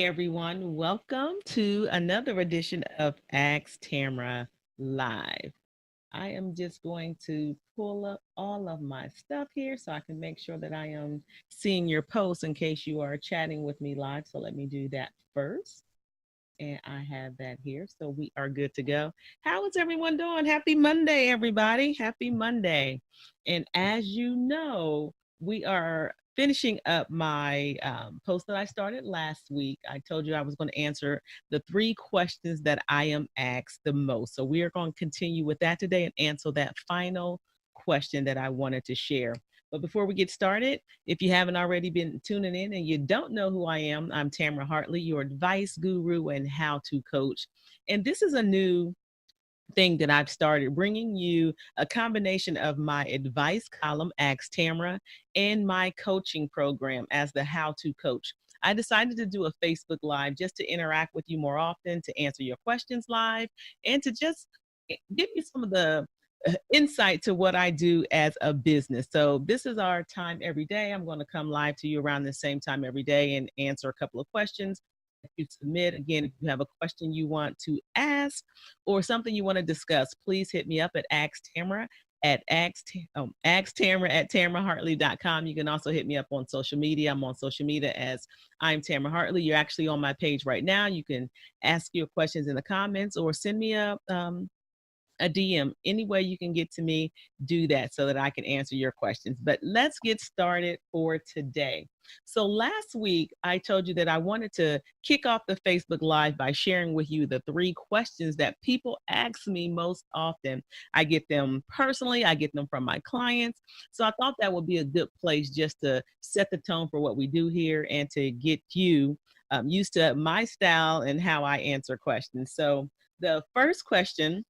everyone. Welcome to another edition of Ask Tamara Live. I am just going to pull up all of my stuff here so I can make sure that I am seeing your posts in case you are chatting with me live. So let me do that first. And I have that here. So we are good to go. How is everyone doing? Happy Monday, everybody. Happy Monday. And as you know, we are finishing up my post that I started last week. I told you I was going to answer the three questions that I am asked the most. So we are going to continue with that today and answer that final question that I wanted to share. But before we get started, if you haven't already been tuning in and you don't know who I am, I'm Tamara Hartley, your advice guru and how to coach. And this is a new thing that I've started, bringing you a combination of my advice column, Ask Tamara, and my coaching program as the how to coach. I decided to do a Facebook Live just to interact with you more often, to answer your questions live, and to just give you some of the insight to what I do as a business. So this is our time every day. I'm going to come live to you around the same time every day and answer a couple of questions that you submit. Again, if you have a question you want to ask or something you want to discuss, please hit me up at Ask Tamara Ask Tamara at tamarahartley.com. You can also hit me up on social media. I'm on social media as I'm Tamara Hartley. You're actually on my page right now. You can ask your questions in the comments or send me a DM. Any way you can get to me, do that so that I can answer your questions. But let's get started for today. So last week, I told you that I wanted to kick off the Facebook Live by sharing with you the three questions that people ask me most often. I get them personally, I get them from my clients. So I thought that would be a good place just to set the tone for what we do here and to get you used to my style and how I answer questions. So the first question,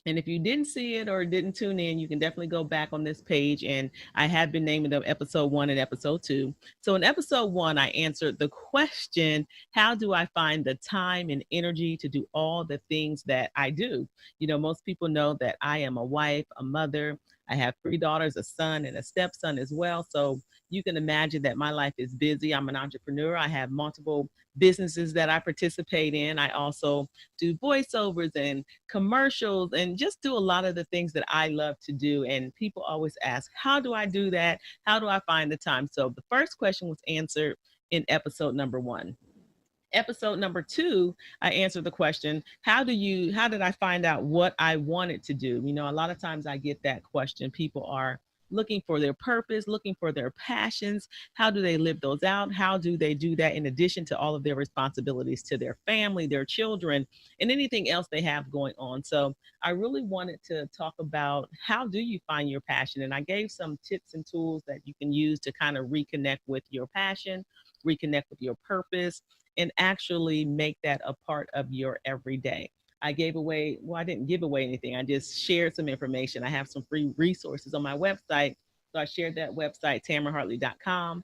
and if you didn't see it or didn't tune in, you can definitely go back on this page. And I have been naming them episode 1 and episode 2. So in episode 1, I answered the question, how do I find the time and energy to do all the things that I do? You know, most people know that I am a wife, a mother. I have 3 daughters, a son, and a stepson as well. So you can imagine that my life is busy. I'm an entrepreneur. I have multiple businesses that I participate in. I also do voiceovers and commercials and just do a lot of the things that I love to do. And people always ask, how do I do that? How do I find the time? So the first question was answered in episode number 1. Episode number 2, I answered the question, how did I find out what I wanted to do? You know, a lot of times I get that question. People are looking for their purpose, looking for their passions. How do they live those out? How do they do that in addition to all of their responsibilities to their family, their children, and anything else they have going on? So I really wanted to talk about, how do you find your passion? And I gave some tips and tools that you can use to kind of reconnect with your passion, reconnect with your purpose, and actually make that a part of your everyday. I didn't give away anything. I just shared some information. I have some free resources on my website. So I shared that website, tamarahartley.com,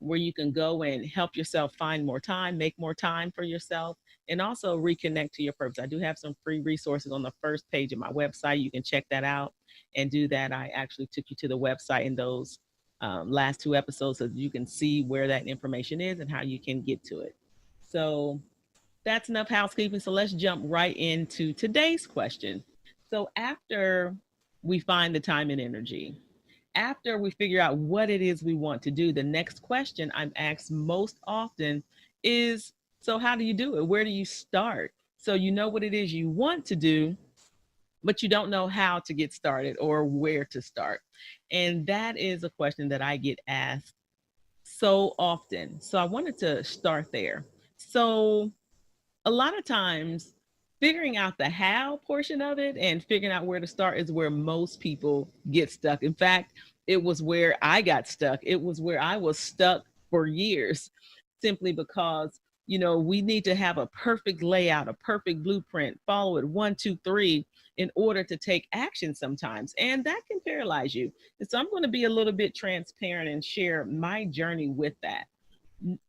where you can go and help yourself find more time, make more time for yourself, and also reconnect to your purpose. I do have some free resources on the first page of my website. You can check that out and do that. I actually took you to the website in those last 2 episodes so that you can see where that information is and how you can get to it. So that's enough housekeeping. So let's jump right into today's question. So after we find the time and energy, after we figure out what it is we want to do, the next question I'm asked most often is, so how do you do it? Where do you start? So you know what it is you want to do, but you don't know how to get started or where to start. And that is a question that I get asked so often. So I wanted to start there. So a lot of times, figuring out the how portion of it and figuring out where to start is where most people get stuck. In fact, it was where I got stuck. It was where I was stuck for years, simply because, you know, we need to have a perfect layout, a perfect blueprint, follow it 1, 2, 3 in order to take action sometimes. And that can paralyze you. And so I'm going to be a little bit transparent and share my journey with that.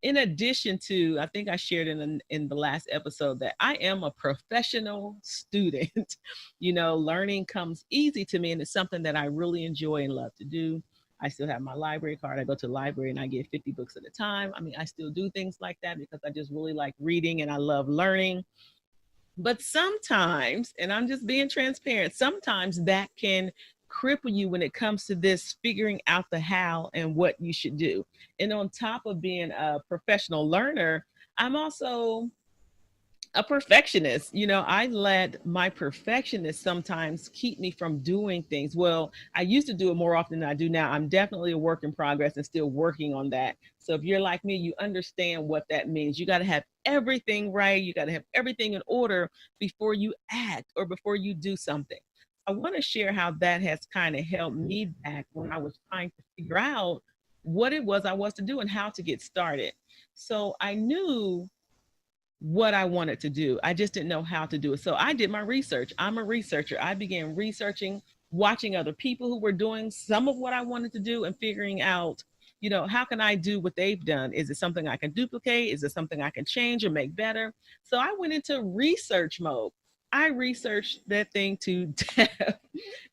In addition to, I think I shared in the last episode that I am a professional student. You know, learning comes easy to me, and it's something that I really enjoy and love to do. I still have my library card. I go to the library and I get 50 books at a time. I mean, I still do things like that because I just really like reading and I love learning. But sometimes, and I'm just being transparent, sometimes that can cripple you when it comes to this figuring out the how and what you should do. And on top of being a professional learner, I'm also a perfectionist. I let my perfectionist sometimes keep me from doing things. Well, I used to do it more often than I do now. I'm definitely a work in progress and still working on that. So if you're like me, you understand what that means. You got to have everything right. You got to have everything in order before you act or before you do something. I want to share how that has kind of helped me back when I was trying to figure out what it was I was to do and how to get started. So I knew what I wanted to do. I just didn't know how to do it. So I did my research. I'm a researcher. I began researching, watching other people who were doing some of what I wanted to do and figuring out, how can I do what they've done? Is it something I can duplicate? Is it something I can change or make better? So I went into research mode. I researched that thing to death.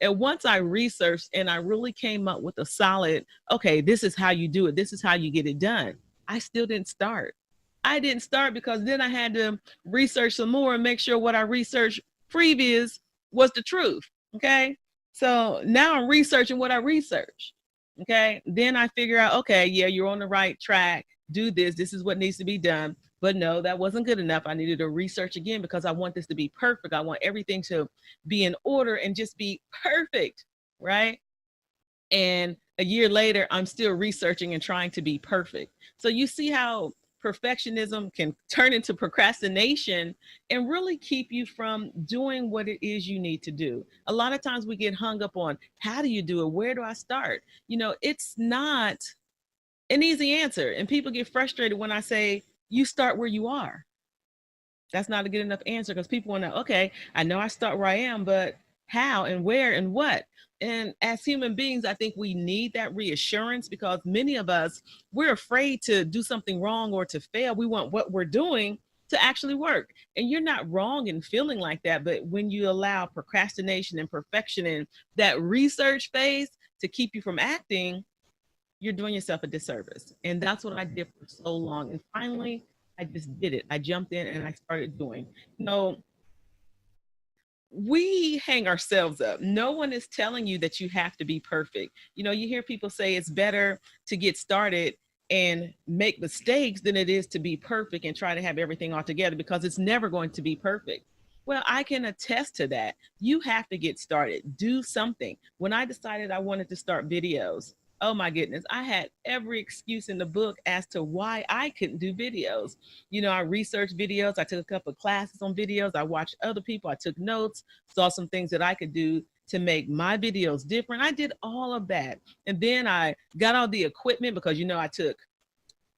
And once I researched and I really came up with a solid, okay, this is how you do it, this is how you get it done, I still didn't start. I didn't start because then I had to research some more and make sure what I researched previous was the truth. Okay. So now I'm researching what I researched. Okay. Then I figure out, okay, yeah, you're on the right track. Do this. This is what needs to be done. But no, that wasn't good enough. I needed to research again because I want this to be perfect. I want everything to be in order and just be perfect. Right. And a year later, I'm still researching and trying to be perfect. So you see how perfectionism can turn into procrastination and really keep you from doing what it is you need to do. A lot of times we get hung up on how do you do it? Where do I start? It's not an easy answer. And people get frustrated when I say, you start where you are. That's not a good enough answer because people want to, okay, I know I start where I am, but how and where and what? And as human beings, I think we need that reassurance because many of us, we're afraid to do something wrong or to fail. We want what we're doing to actually work. And you're not wrong in feeling like that. But when you allow procrastination and perfection and that research phase to keep you from acting, you're doing yourself a disservice. And that's what I did for so long. And finally, I just did it. I jumped in and I started doing. You know, we hang ourselves up. No one is telling you that you have to be perfect. You hear people say it's better to get started and make mistakes than it is to be perfect and try to have everything all together because it's never going to be perfect. Well, I can attest to that. You have to get started, do something. When I decided I wanted to start videos, oh my goodness, I had every excuse in the book as to why I couldn't do videos. I researched videos. I took a couple of classes on videos. I watched other people. I took notes, saw some things that I could do to make my videos different. I did all of that. And then I got all the equipment because, I took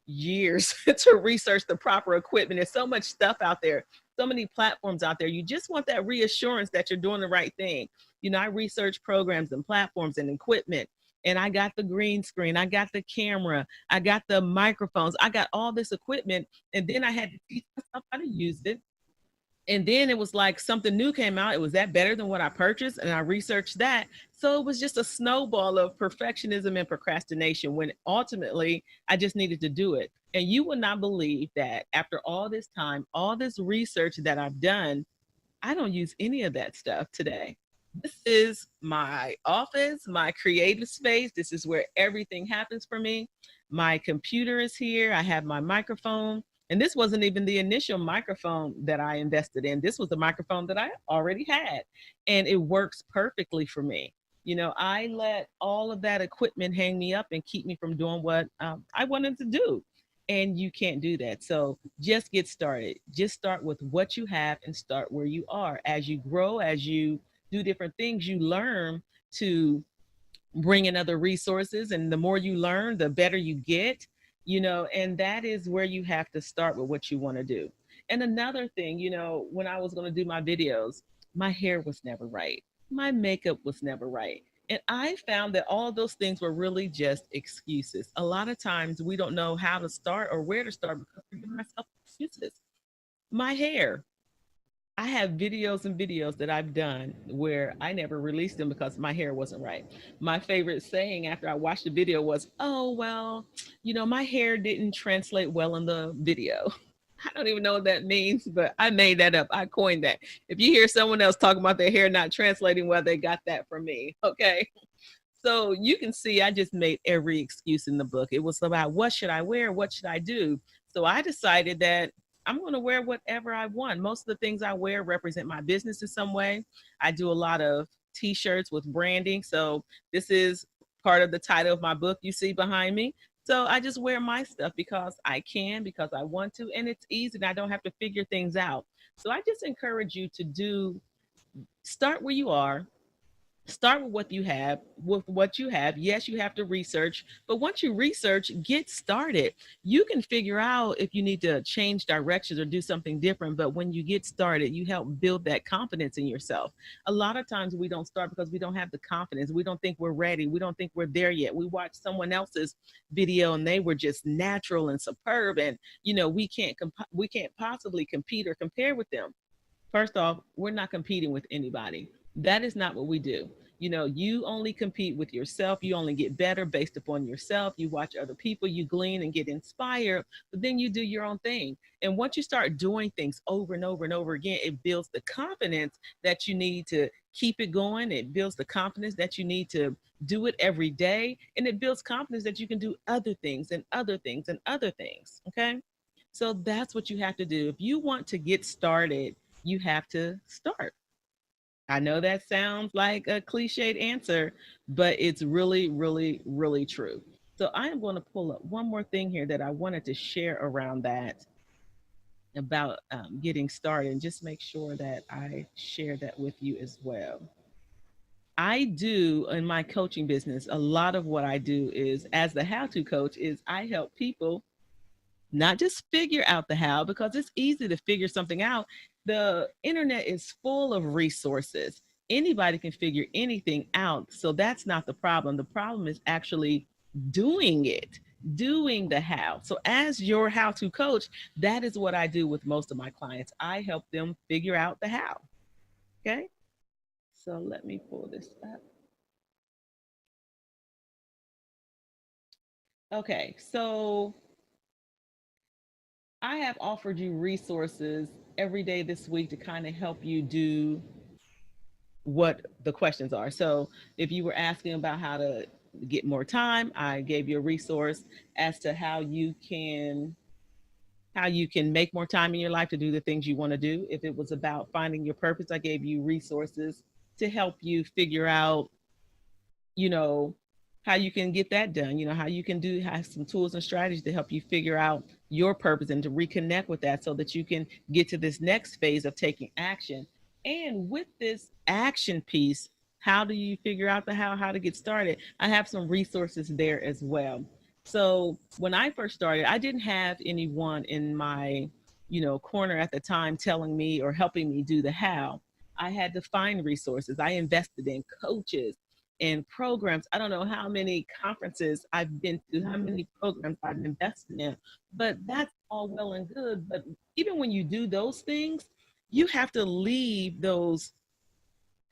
years to research the proper equipment. There's so much stuff out there, so many platforms out there. You just want that reassurance that you're doing the right thing. I researched programs and platforms and equipment. And I got the green screen, I got the camera, I got the microphones, I got all this equipment. And then I had to teach myself how to use it. And then it was like something new came out. It was that better than what I purchased. And I researched that. So it was just a snowball of perfectionism and procrastination when ultimately I just needed to do it. And you would not believe that after all this time, all this research that I've done, I don't use any of that stuff today. This is my office, my creative space. This is where everything happens for me. My computer is here. I have my microphone. And this wasn't even the initial microphone that I invested in. This was the microphone that I already had. And it works perfectly for me. I let all of that equipment hang me up and keep me from doing what I wanted to do. And you can't do that. So just get started. Just start with what you have and start where you are. As you grow, as you do different things, you learn to bring in other resources. And the more you learn, the better you get, and that is where you have to start with what you want to do. And another thing, when I was going to do my videos, my hair was never right. My makeup was never right. And I found that all those things were really just excuses. A lot of times we don't know how to start or where to start because we're giving ourselves excuses. My hair, I have videos and videos that I've done where I never released them because my hair wasn't right. My favorite saying after I watched the video was, "Oh, well, my hair didn't translate well in the video." I don't even know what that means, but I made that up. I coined that. If you hear someone else talking about their hair not translating well, they got that from me. Okay. So you can see I just made every excuse in the book. It was about what should I wear? What should I do? So I decided that I'm going to wear whatever I want. Most of the things I wear represent my business in some way. I do a lot of t-shirts with branding. So this is part of the title of my book you see behind me. So I just wear my stuff because I can, because I want to, and it's easy and I don't have to figure things out. So I just encourage you to start where you are. Start with what you have. Yes, you have to research, but once you research, get started. You can figure out if you need to change directions or do something different, but when you get started, you help build that confidence in yourself. A lot of times we don't start because we don't have the confidence. We don't think we're ready. We don't think we're there yet. We watch someone else's video and they were just natural and superb, and we can't possibly compete or compare with them. First off, we're not competing with anybody. That is not what we do. You only compete with yourself. You only get better based upon yourself. You watch other people, you glean and get inspired, but then you do your own thing. And once you start doing things over and over and over again, it builds the confidence that you need to keep it going. It builds the confidence that you need to do it every day. And it builds confidence that you can do other things and other things and other things. Okay. So that's what you have to do. If you want to get started, you have to start. I know that sounds like a cliched answer, but it's really, really, really true. So I am going to pull up one more thing here that I wanted to share around that about getting started, and just make sure that I share that with you as well. I do in my coaching business, a lot of what I do is as the how-to coach is I help people not just figure out the how, because it's easy to figure something out. The internet is full of resources. Anybody can figure anything out. So that's not the problem. The problem is actually doing it, doing the how. So, as your how to coach, that is what I do with most of my clients. I help them figure out the how. Okay. So, let me pull this up. Okay. So, I have offered you resources every day this week to kind of help you do what the questions are. So if you were asking about how to get more time, I gave you a resource as to how you can make more time in your life to do the things you want to do. If it was about finding your purpose, I gave you resources to help you figure out you know, how you can get that done, how you can have some tools and strategies to help you figure out your purpose and to reconnect with that so that you can get to this next phase of taking action. And with this action piece, how do you figure out the how to get started? I have some resources there as well. So when I first started, I didn't have anyone in my, corner at the time telling me or helping me do the how. I had to find resources. I invested in coaches and programs. I don't know how many conferences I've been to, how many programs I've invested in, but that's all well and good. But even when you do those things, you have to leave those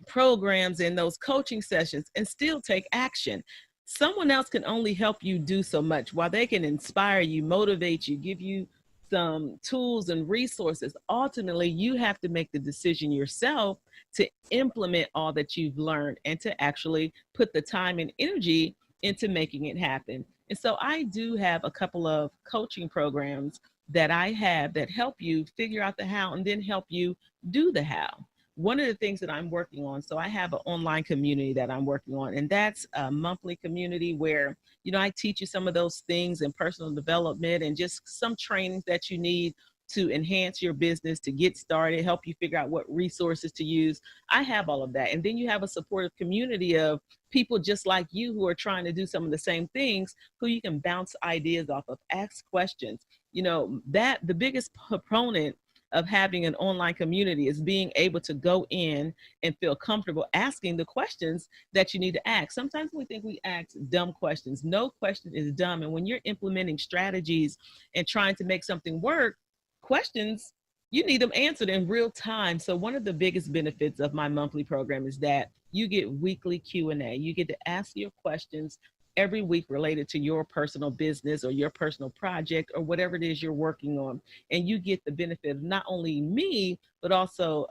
programs and those coaching sessions and still take action. Someone else can only help you do so much. While they can inspire you, motivate you, give you some tools and resources, ultimately you have to make the decision yourself to implement all that you've learned and to actually put the time and energy into making it happen. And so I do have a couple of coaching programs that I have that help you figure out the how and then help you do the how. One of the things that I'm working on, so I have an online community that I'm working on, and that's a monthly community where, I teach you some of those things in personal development and just some trainings that you need to enhance your business, to get started, help you figure out what resources to use. I have all of that. And then you have a supportive community of people just like you who are trying to do some of the same things, who you can bounce ideas off of, ask questions. That the biggest proponent of having an online community is being able to go in and feel comfortable asking the questions that you need to ask. Sometimes we think we ask dumb questions. No question is dumb. And when you're implementing strategies and trying to make something work, questions you need them answered in real time. So one of the biggest benefits of my monthly program is that you get weekly Q&A. You get to ask your questions every week related to your personal business or your personal project or whatever it is you're working on. And you get the benefit of not only me, but also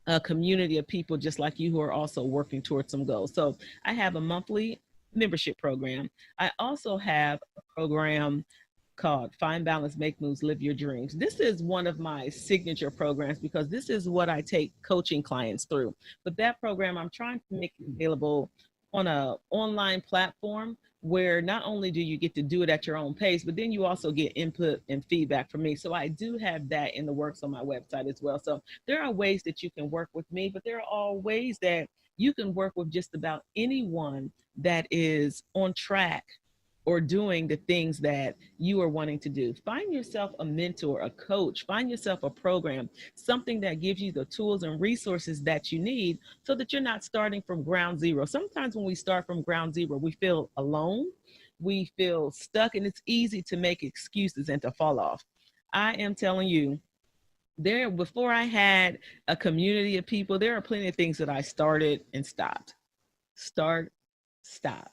a community of people just like you who are also working towards some goals. So I have a monthly membership program. I also have a program called Find Balance, Make Moves, Live Your Dreams. This is one of my signature programs because this is what I take coaching clients through. But that program, I'm trying to make it available on a online platform where not only do you get to do it at your own pace, but then you also get input and feedback from me. So I do have that in the works on my website as well. So there are ways that you can work with me, but there are all ways that you can work with just about anyone that is on track or doing the things that you are wanting to do. Find yourself a mentor, a coach, find yourself a program, something that gives you the tools and resources that you need so that you're not starting from ground zero. Sometimes when we start from ground zero, we feel alone, we feel stuck, and it's easy to make excuses and to fall off. I am telling you, there before I had a community of people, there are plenty of things that I started and stopped. Start, stop.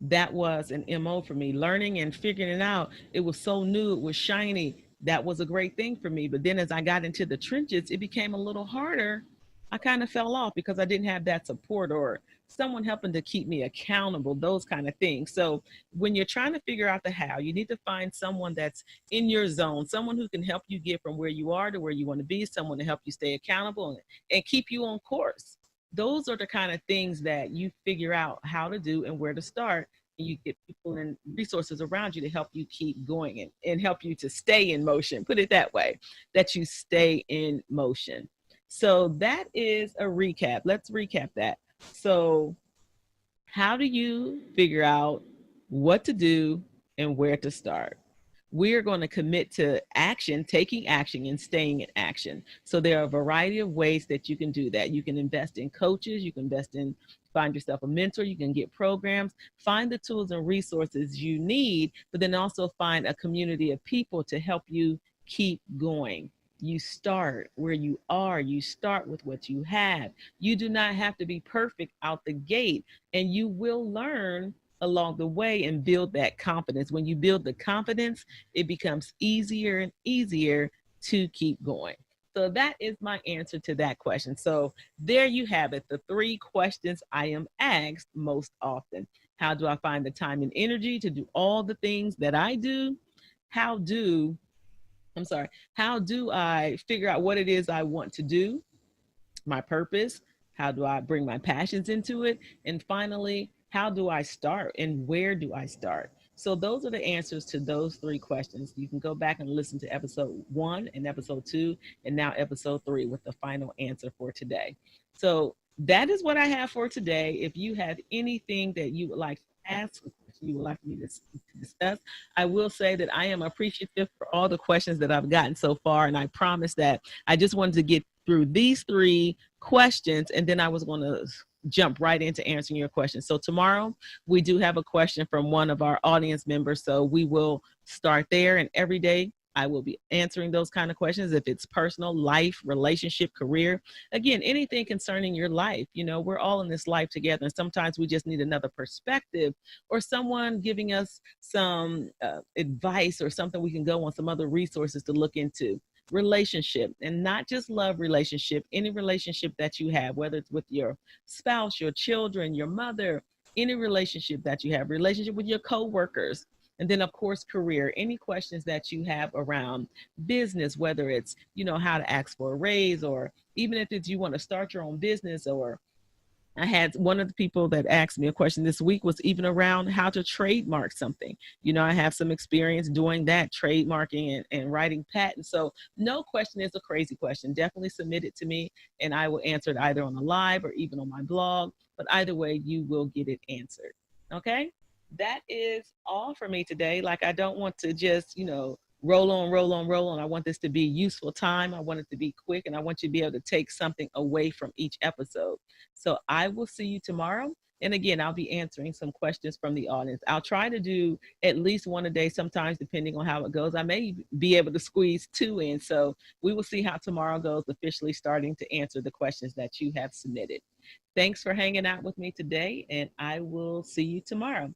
That was an MO for me. Learning and figuring it out, it was so new, it was shiny. That was a great thing for me. But then as I got into the trenches, it became a little harder. I kind of fell off because I didn't have that support or someone helping to keep me accountable, those kind of things. So when you're trying to figure out the how, you need to find someone that's in your zone, someone who can help you get from where you are to where you want to be, someone to help you stay accountable and keep you on course. Those are the kind of things that you figure out how to do and where to start. And you get people and resources around you to help you keep going and help you to stay in motion. Put it that way, that you stay in motion. So that is a recap. Let's recap that. So, how do you figure out what to do and where to start? We are going to commit to action, taking action and staying in action. So there are a variety of ways that you can do that. You can invest in coaches, you can invest in find yourself a mentor, you can get programs, find the tools and resources you need, but then also find a community of people to help you keep going. You start where you are, you start with what you have. You do not have to be perfect out the gate, and you will learn along the way and build that confidence. When you build the confidence, it becomes easier and easier to keep going. So that is my answer to that question. So there you have it, the three questions I am asked most often. How do I find the time and energy to do all the things that I do? How do I'm sorry, how do I figure out what it is I want to do? My purpose? How do I bring my passions into it? And finally, how do I start and where do I start? So, those are the answers to those three questions. You can go back and listen to episode 1 and episode 2, and now episode 3 with the final answer for today. So, that is what I have for today. If you have anything that you would like to ask, you would like me to discuss, I will say that I am appreciative for all the questions that I've gotten so far. And I promise that I just wanted to get through these three questions, and then I was going to jump right into answering your questions. So tomorrow we do have a question from one of our audience members. So we will start there, and every day I will be answering those kind of questions. If it's personal, life, relationship, career, again, anything concerning your life, we're all in this life together. And sometimes we just need another perspective or someone giving us some advice or something we can go on, some other resources to look into. Relationship, and not just love relationship, any relationship that you have, whether it's with your spouse, your children, your mother, any relationship that you have, relationship with your coworkers, and then of course career, any questions that you have around business, whether it's how to ask for a raise, or even if it's you want to start your own business. Or I had one of the people that asked me a question this week was even around how to trademark something. I have some experience doing that, trademarking and writing patents. So no question is a crazy question. Definitely submit it to me and I will answer it either on the live or even on my blog. But either way, you will get it answered. Okay? That is all for me today. Like, I don't want to just, roll on, roll on, roll on. I want this to be useful time. I want it to be quick, and I want you to be able to take something away from each episode. So I will see you tomorrow. And again, I'll be answering some questions from the audience. I'll try to do at least one a day, sometimes depending on how it goes. I may be able to squeeze two in. So we will see how tomorrow goes, officially starting to answer the questions that you have submitted. Thanks for hanging out with me today, and I will see you tomorrow.